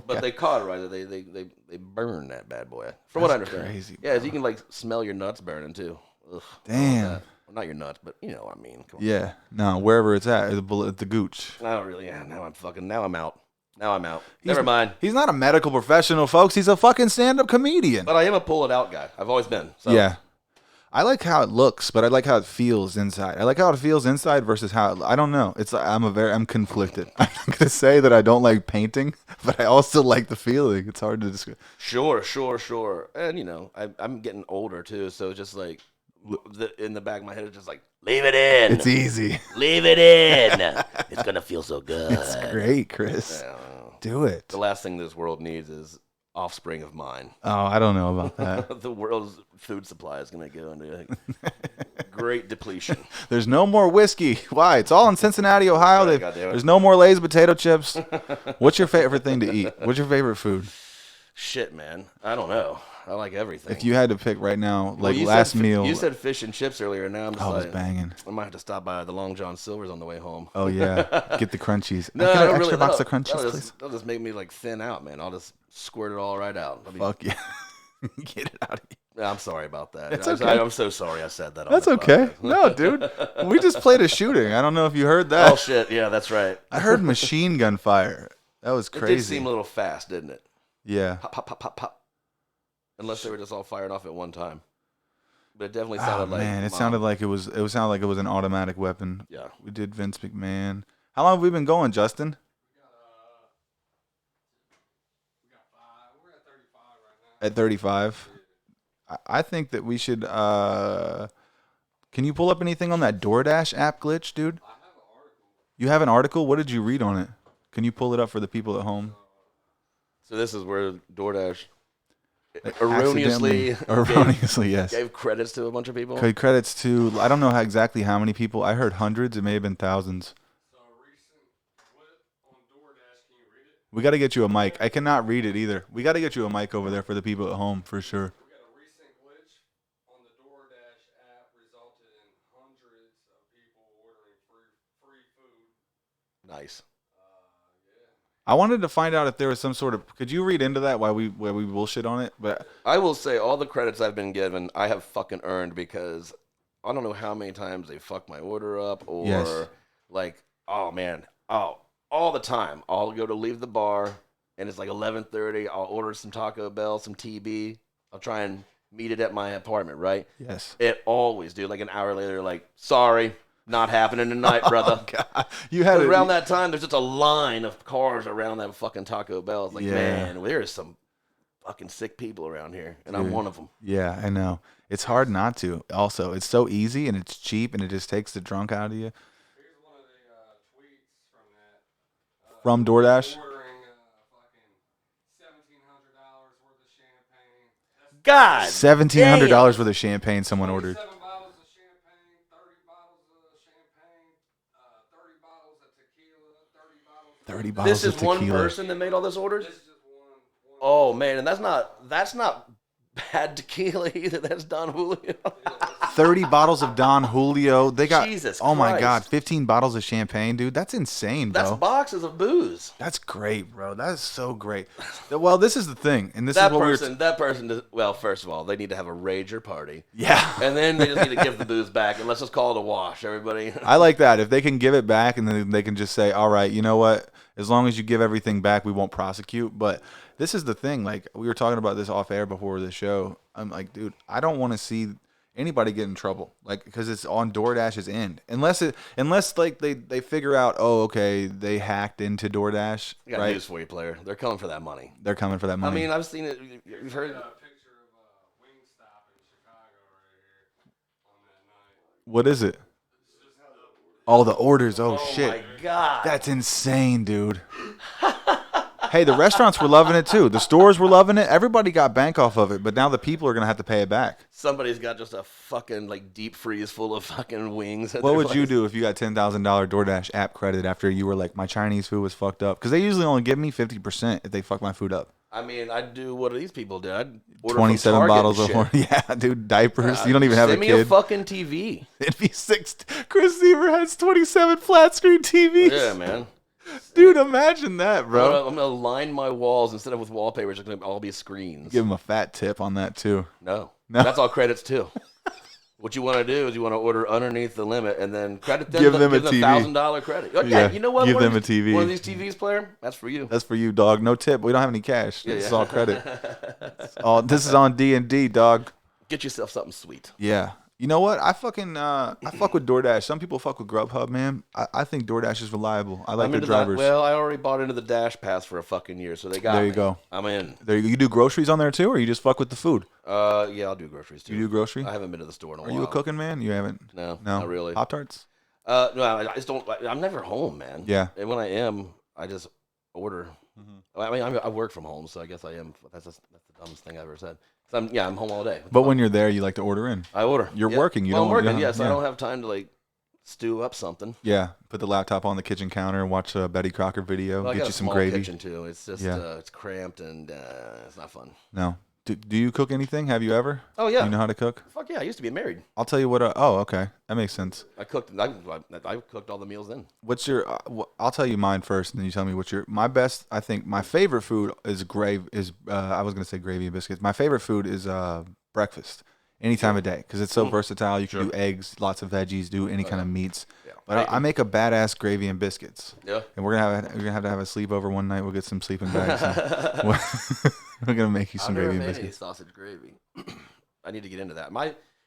But they cauterize it. They burn that bad boy. From what I understand. Crazy, yeah, so you can like smell your nuts burning too. Ugh, damn. Well, not your nuts, but you know what I mean. Come on. Yeah. No, wherever it's at, the gooch. I don't really. Yeah, now I'm out. Never mind. He's not a medical professional, folks. He's a fucking stand-up comedian. But I am a pull it out guy. I've always been. So. Yeah. I like how it looks, but I like how it feels inside. I like how it feels inside versus how I don't know. It's I'm conflicted. I'm not gonna say that I don't like painting, but I also like the feeling. It's hard to describe. Sure. And I'm getting older too, so it's just like in the back of my head, it's just like leave it in. It's easy. Leave it in. It's gonna feel so good. It's great, Chris. Do it. The last thing this world needs is offspring of mine. Oh, I don't know about that. The world's food supply is going to go into great depletion. There's no more whiskey. Why? It's all in Cincinnati, Ohio. There's no more Lay's potato chips. What's your favorite thing to eat? What's your favorite food? Shit, man. I don't know. I like everything. If you had to pick right now, like you last meal. You said fish and chips earlier. Now I'm just I was banging. I might have to stop by the Long John Silver's on the way home. Oh, yeah. Get the crunchies. No, Get an really, extra box of crunchies, please. That'll just make me like thin out, man. I'll just squirt it all right out. Fuck yeah. Get it out of here. I'm sorry about that. It's okay. I'm so sorry I said that. That's okay. No, dude. We just played a shooting. I don't know if you heard that. Oh, shit. Yeah, that's right. I heard machine gun fire. That was crazy. It did seem a little fast, didn't it? Yeah. Pop, pop, pop, pop, pop. Unless they were just all fired off at one time. But it definitely sounded like... man, it sounded like it was an automatic weapon. Yeah. We did Vince McMahon. How long have we been going, Justin? We got 5. We're at 35 right now. At 35? I think that we should... can you pull up anything on that DoorDash app glitch, dude? I have an article. You have an article? What did you read on it? Can you pull it up for the people at home? So this is where DoorDash erroneously yes. gave credits to a bunch of people? Credits to, I don't know exactly how many people. I heard hundreds. It may have been thousands. So a recent clip on DoorDash, can you read it? We got to get you a mic. I cannot read it either. We got to get you a mic over there for the people at home for sure. We got a recent glitch on the DoorDash app resulted in hundreds of people ordering free food. Nice. I wanted to find out if there was some sort of. Could you read into that while we bullshit on it? But I will say all the credits I've been given, I have fucking earned because I don't know how many times they fucked my order up or like, oh man, all the time. I'll go to leave the bar and it's like 11:30. I'll order some Taco Bell, some TB. I'll try and meet it at my apartment, right? yes. It always, dude. Like an hour later, like, sorry. Not happening tonight, brother. Oh, God. You had around that time, there's just a line of cars around that fucking Taco Bell. It's like, man, there's some fucking sick people around here, and I'm one of them. Yeah, I know. It's hard not to. Also, it's so easy and it's cheap, and it just takes the drunk out of you. Here's one of the tweets from that. From DoorDash? Ordering fucking $1,700 worth of champagne. God, $1,700 worth of champagne someone ordered. 7 bottles of champagne, 30 bottles of champagne, 30 bottles of tequila, 30 bottles of 30 bottles this of is tequila. one person that made all those orders? This is just one. Oh, man, and that's not bad tequila either. That's Don Julio. 30 bottles of Don Julio. They got, Jesus oh my Christ. God, 15 bottles of champagne, dude. That's insane, bro. That's boxes of booze. That's great, bro. That is so great. Well, this is the thing, and this That is what person does, well, first of all, they need to have a rager party. Yeah. And then they just need to give the booze back, and let's just call it a wash, everybody. I like that. If they can give it back and then they can just say, all right, you know what? As long as you give everything back, we won't prosecute. But this is the thing. Like, we were talking about this off air before the show. I'm like, dude, I don't want to see anybody get in trouble. Like, because it's on DoorDash's end. Unless like they figure out, oh, okay, they hacked into DoorDash. I got right? news for you, player. They're coming for that money. They're coming for that money. I mean, I've seen it. You've heard. A picture of Wingstop in Chicago right here on that night. What is it? Oh, the orders. Oh, shit. My God. That's insane, dude. Hey, the restaurants were loving it too. The stores were loving it. Everybody got bank off of it, but now the people are going to have to pay it back. Somebody's got just a fucking like deep freeze full of fucking wings. What would you do if you got $10,000 DoorDash app credit after you were like, my Chinese food was fucked up? Because they usually only give me 50% if they fuck my food up. I mean, I'd do what these people do. I'd order 27 from Target bottles and of shit. yeah, dude, diapers. You don't even have a Send me kid. a fucking TV. It'd be 6. Chris Siemer has 27 flat screen TVs. Yeah, man. Dude, imagine that, bro. I'm gonna line my walls instead of with wallpaper. It's gonna all be screens. Give him a fat tip on that too. No, No. that's all credits too. What you want to do is you want to order underneath the limit and then credit them. Give them a them TV. $1,000 credit. Oh, yeah, you know what? Give One them of a these- TV. One of these TVs, player. That's for you. That's for you, dog. No tip. We don't have any cash. This is yeah. all credit. This is on D&D, dog. Get yourself something sweet. Yeah. You know what? I fuck with DoorDash. Some people fuck with Grubhub, man. I think DoorDash is reliable. I like I'm their into drivers. that. Well, I already bought into the Dash Pass for a fucking year, so they got There you me. go. I'm in. There you go. You do groceries on there too, or you just fuck with the food? Yeah, I'll do groceries too. You do grocery? I haven't been to the store in a Are while. you a cooking man? You haven't? No, No, not really. Pop Tarts? No, I just don't. I'm never home, man. Yeah. And when I am, I just order. I mean, I work from home, so I guess I am. That's the dumbest thing I've ever said. I'm home all day. But when you're there, you like to order in. I order. You're working. I'm working. Yes, I don't have time to like stew up something. Yeah, put the laptop on the kitchen counter, watch a Betty Crocker video, Well, get I got you a some small gravy. kitchen too. It's just it's cramped and it's not fun. No. Do you cook anything? Have you ever? Oh yeah. Do you know how to cook? Fuck yeah! I used to be married. I'll tell you what. Oh, okay, that makes sense. I cooked. I cooked all the meals then. What's your? I'll tell you mine first, and then you tell me what's your. My best. I think my favorite food is I was gonna say gravy and biscuits. My favorite food is breakfast, any time of day, because it's so versatile. You can do eggs, lots of veggies, do any kind of meats. Yeah. But I make a badass gravy and biscuits. Yeah. And we're gonna have to have a sleepover one night. We'll get some sleeping bags. We're gonna make you some gravy and biscuits. Sausage gravy. I need to get into that.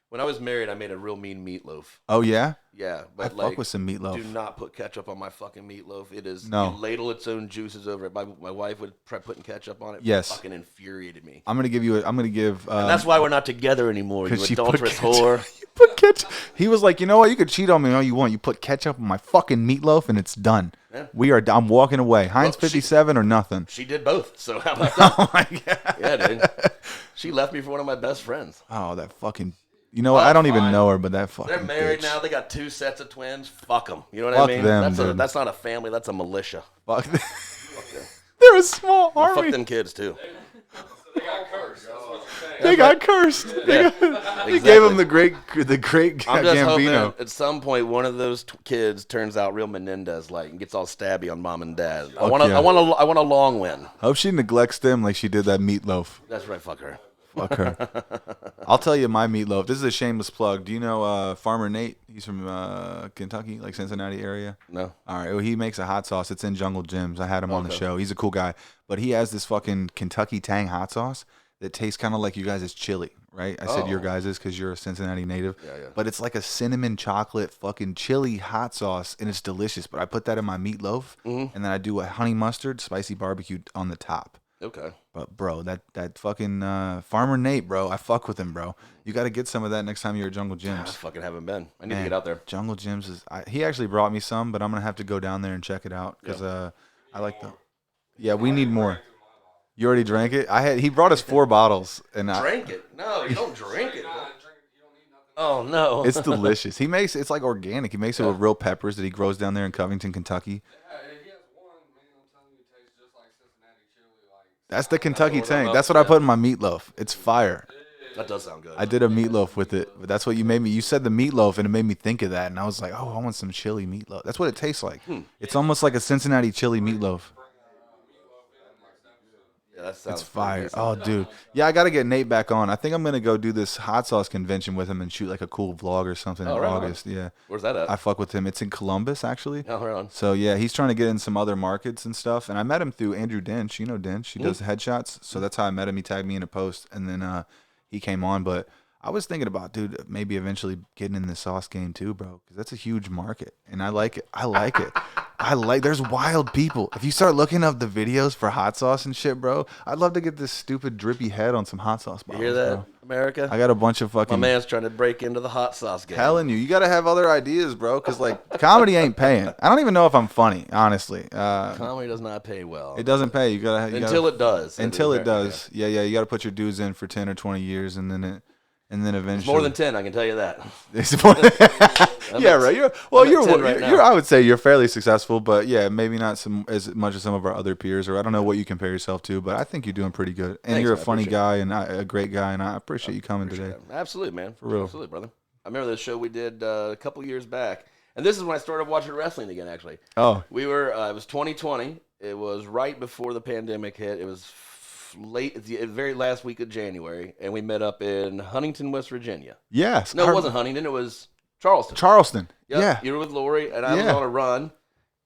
When I was married, I made a real mean meatloaf. Oh yeah. Yeah, but I fuck with some meatloaf. Do not put ketchup on my fucking meatloaf. It is no. You ladle its own juices over it. My wife would try putting ketchup on it. Yes. Fucking infuriated me. I'm gonna give. And that's why we're not together anymore. You adulterous whore. You put ketchup. He was like, you know what? You could cheat on me all you want. You put ketchup on my fucking meatloaf, and it's done. Yeah. I'm walking away. Heinz 57 or nothing. She did both. So how about that? Oh my god. Yeah, dude. She left me for one of my best friends. Oh, that fucking. You know what? I don't even know her, but that fucking. They're married bitch. now. They got 2 sets of twins. Fuck them. You know what I mean? That's not a family. That's a militia. Fuck them. They're a small army. Fuck them kids too. They got cursed. That's what you're saying. They got cursed. They gave them the great I'm just Gambino. hoping at some point one of those kids turns out real Menendez-like and gets all stabby on mom and dad. I want a long win. Hope she neglects them like she did that meatloaf. That's right. Fuck her. Fuck her. I'll tell you my meatloaf. This is a shameless plug. Do you know Farmer Nate? He's from Kentucky, like Cincinnati area. No. All right. Well, he makes a hot sauce. It's in Jungle Jim's. I had him on the show. He's a cool guy. But he has this fucking Kentucky Tang hot sauce that tastes kind of like you guys' chili, right? I said your guys' because you're a Cincinnati native. Yeah. But it's like a cinnamon chocolate fucking chili hot sauce, and it's delicious. But I put that in my meatloaf, and then I do a honey mustard, spicy barbecue on the top. Okay. But bro, that fucking Farmer Nate, bro, I fuck with him, bro. You got to get some of that next time you're at Jungle Jim's. I fucking haven't been. I need to get out there. Jungle Jim's is. He actually brought me some, but I'm gonna have to go down there and check it out because I like the. Yeah, we need more. You already drank it. He brought us 4 bottles and drank it. No, you don't drink it. Oh no, it's delicious. It's like organic. He makes it with real peppers that he grows down there in Covington, Kentucky. That's the Kentucky Tang. That's what I put in my meatloaf. It's fire. That does sound good. I did a meatloaf with it. But that's what you made me. You said the meatloaf, and it made me think of that. And I was like, oh, I want some chili meatloaf. That's what it tastes like. It's almost like a Cincinnati chili meatloaf. Yeah, that sounds. It's fire. Oh, dude. Yeah, I got to get Nate back on. I think I'm going to go do this hot sauce convention with him and shoot like a cool vlog or something in August. Yeah. Where's that at? I fuck with him. It's in Columbus, actually. Oh, right on. So, yeah, he's trying to get in some other markets and stuff. And I met him through Andrew Dench. You know Dench. He does headshots. So that's how I met him. He tagged me in a post. And then he came on. But I was thinking about, dude, maybe eventually getting in the sauce game too, bro. Because that's a huge market. And I like it. There's wild people. If you start looking up the videos for hot sauce and shit, bro, I'd love to get this stupid drippy head on some hot sauce bottles. You hear that, bro. America? I got a bunch of fucking. My man's trying to break into the hot sauce game. Telling you got to have other ideas, bro. Because like comedy ain't paying. I don't even know if I'm funny, honestly. Comedy does not pay well. It doesn't pay. You gotta until it does. Until it does. Yeah. You got to put your dues in for 10 or 20 years, and then eventually. It's more than 10, I can tell you that. It's more than yeah, right. I would say you're fairly successful, but yeah, maybe not as much as some of our other peers, or I don't know what you compare yourself to, but I think you're doing pretty good. And you're a funny guy and a great guy, and I appreciate you coming today. Absolutely, man. For real. Absolutely, brother. I remember the show we did a couple years back, and this is when I started watching wrestling again, actually. Oh. We were, it was 2020. It was right before the pandemic hit. It was late, the very last week of January, and we met up in Huntington, West Virginia. Yes. No, it wasn't Huntington. It was Charleston. Yep. Yeah. You were with Lori, and I was on a run,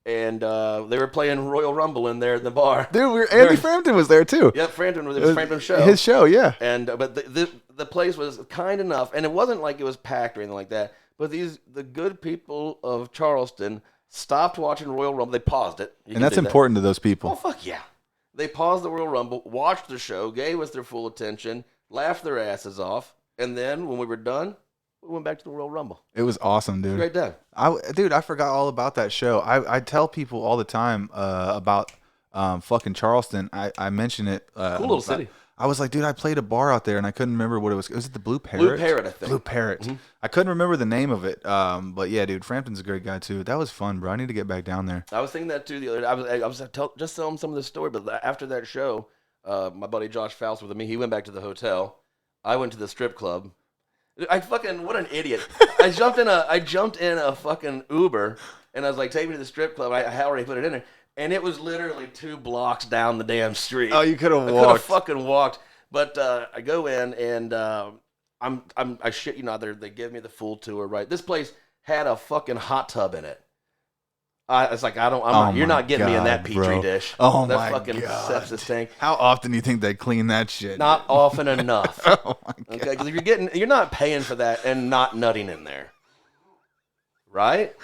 and they were playing Royal Rumble in there in the bar. Dude, Andy Frampton was there too. Yep, Frampton was Frampton's show. His show, yeah. And but the place was kind enough, and it wasn't like it was packed or anything like that. But the good people of Charleston stopped watching Royal Rumble. They paused it, and that's important to those people. Oh fuck yeah! They paused the Royal Rumble, watched the show, gave us their full attention, laughed their asses off, and then when we were done, we went back to the Royal Rumble. It was awesome, dude. Great day. I forgot all about that show. I tell people all the time about fucking Charleston. I mentioned it. Cool little city. I was like, dude, I played a bar out there, and I couldn't remember what it was. Was it the Blue Parrot? Blue Parrot, I think. Blue Parrot. Mm-hmm. I couldn't remember the name of it. But yeah, dude, Frampton's a great guy too. That was fun, bro. I need to get back down there. I was thinking that too the other day. I was just telling some of the story, but after that show, my buddy Josh Faust with me. He went back to the hotel. I went to the strip club. What an idiot! I jumped in a fucking Uber, and I was like, take me to the strip club. I already put it in there. And it was literally 2 blocks down the damn street. Oh, you could have walked. I could have fucking walked. But I go in and I shit you not, they give me the full tour. Right, this place had a fucking hot tub in it. It's like you're not getting me in that petri dish. Oh that my fucking God. sepsis tank. How often do you think they clean that shit? Not often enough. Oh my God. Okay, because you're not paying for that and not nutting in there, right?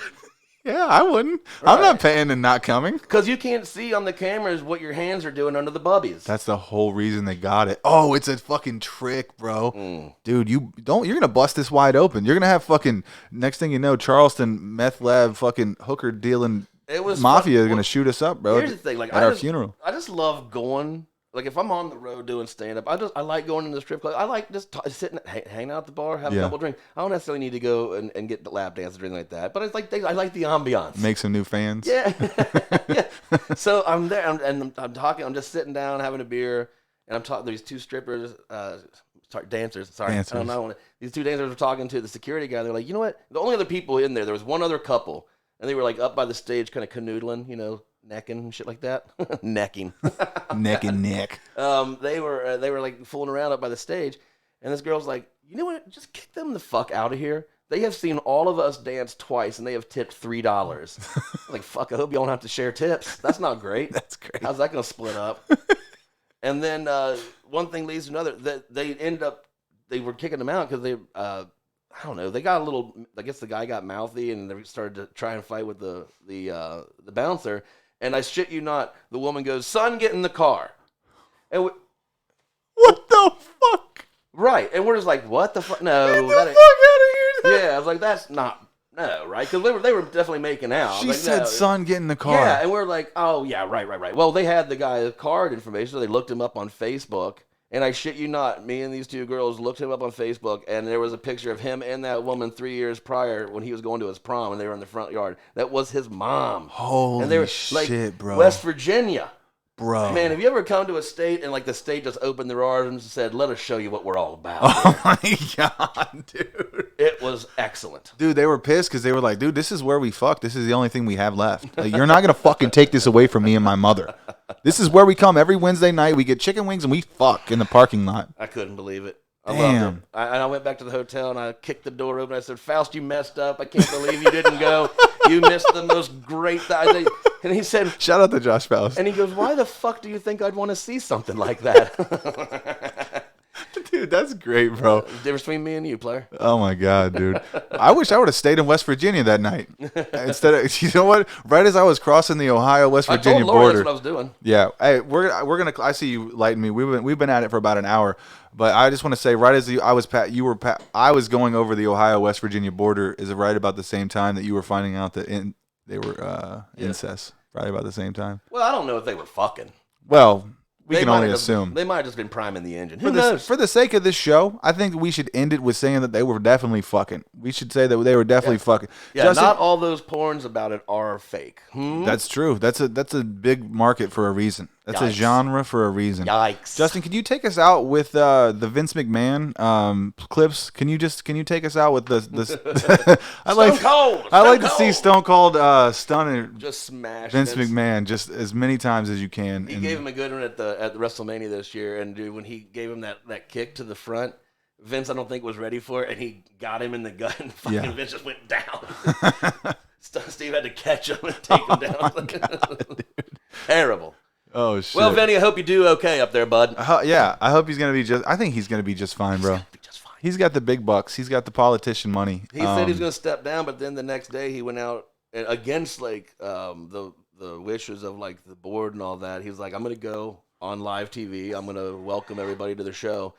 Yeah, I wouldn't. Right. I'm not paying and not coming. Because you can't see on the cameras what your hands are doing under the bubbies. That's the whole reason they got it. Oh, it's a fucking trick, bro. Dude, you're gonna bust this wide open. You're gonna have fucking, next thing you know, Charleston meth lab fucking hooker dealing mafia is gonna shoot us up, bro. Here's the thing, like at our funeral. I just love going. Like if I'm on the road doing stand up, I like going to the strip club. I like just sitting, hanging out at the bar, having a couple drinks. I don't necessarily need to go and get the lap dance or anything like that. But it's like I like the ambiance. Make some new fans. Yeah, yeah. So I'm there, I'm talking. I'm just sitting down having a beer, and I'm talking. These 2 strippers, dancers. Sorry, Dancers. I don't know. These 2 dancers were talking to the security guy. They're like, you know what? The only other people in there was one other couple, and they were like up by the stage, kind of canoodling, necking and shit like that. Necking. Neck and neck. They were like fooling around up by the stage, and this girl's like, you know what? Just kick them the fuck out of here. They have seen all of us dance twice, and they have tipped $3. Like, fuck, I hope y'all don't have to share tips. That's not great. That's great. How's that going to split up? And then one thing leads to another. They were kicking them out because they, I don't know, they got a little, I guess the guy got mouthy, and they started to try and fight with the bouncer. And I shit you not, the woman goes, son, get in the car. And what the fuck? Right. And we're just like, what the fuck? No. Get the fuck out of here. Yeah, I was like, that's not, no, right? Because they were definitely making out. She like, said, no. son, get in the car. Yeah, and we're like, oh, yeah, right. Well, they had the guy's card information, so they looked him up on Facebook. And I shit you not, me and these 2 girls looked him up on Facebook, and there was a picture of him and that woman 3 years prior when he was going to his prom, and they were in the front yard. That was his mom. Holy and they were, shit, bro. West Virginia. Bro. Man, have you ever come to a state and like the state just opened their arms and said, let us show you what we're all about? Oh my God, dude. It was excellent. Dude, they were pissed because they were like, dude, this is where we fuck. This is the only thing we have left. Like, you're not going to fucking take this away from me and my mother. This is where we come every Wednesday night. We get chicken wings and we fuck in the parking lot. I couldn't believe it. I Damn. loved it. I went back to the hotel and I kicked the door open. I said, Faust, you messed up. I can't believe you didn't go. You missed the most great thing. And he said, shout out to Josh Faust. And he goes, why the fuck do you think I'd want to see something like that? Dude, that's great, bro. The difference between me and you, player. Oh my God, dude. I wish I would have stayed in West Virginia that night. Instead of, you know what? Right as I was crossing the Ohio-West Virginia I told Laura border. that's what I was doing. Yeah. Hey, we're gonna. I see you lighting me. We've been at it for about an hour, but I just want to say, right as I was going over the Ohio-West Virginia border, is it right about the same time that you were finding out that they were incest? Right about the same time. Well, I don't know if they were fucking. Well, we can might only have assume. They might have just been priming the engine. Who knows? For the sake of this show, I think we should end it with saying that they were definitely fucking. We should say that they were definitely fucking. Yeah, Justin, not all those porns about it are fake. That's true. That's a big market for a reason. That's a Yikes. genre for a reason. Yikes. Justin, can you take us out with the Vince McMahon clips? Can you take us out with the I like to see Stone Cold stun just smash Vince McMahon just as many times as you can. He gave him a good one at the WrestleMania this year, and dude, when he gave him that kick to the front, Vince I don't think was ready for it, and he got him in the gut, and fucking Vince just went down. Steve had to catch him and take him down. God, terrible. Oh shit. Well, Vinny, I hope you do okay up there, bud. Yeah, I hope he's gonna be I think he's gonna be just fine, bro. Just fine. He's got the big bucks. He's got the politician money. He said he was gonna step down, but then the next day he went out and against like the wishes of like the board and all that. He was like, I'm gonna go on live TV. I'm gonna welcome everybody to the show,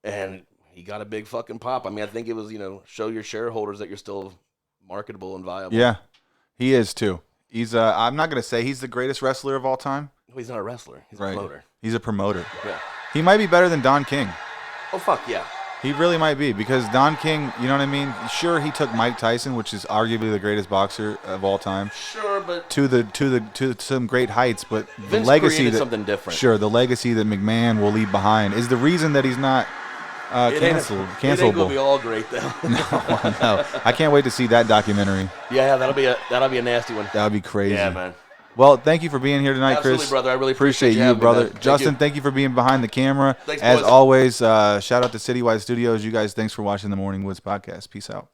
and he got a big fucking pop. I mean, I think it was show your shareholders that you're still marketable and viable. Yeah, he is too. He's I'm not gonna say he's the greatest wrestler of all time. No, he's not a wrestler. He's a Right. promoter. He's a promoter. Yeah. He might be better than Don King. Oh, fuck yeah. He really might be, because Don King, you know what I mean? Sure, he took Mike Tyson, which is arguably the greatest boxer of all time, Sure, but to some great heights, but the Vince legacy created that something different. Sure, the legacy that McMahon will leave behind is the reason that he's not It ain't cancelable. gonna be all great though. No, I can't wait to see that documentary. Yeah, that'll be a nasty one. That would be crazy. Yeah, man. Well, thank you for being here tonight, Absolutely, Chris. brother. I really appreciate you you, having me, brother. man. Thank Justin, you. thank you for being behind the camera. Thanks, As boys. always, shout out to Citywide Studios. You guys, thanks for watching the Morning Woods podcast. Peace out.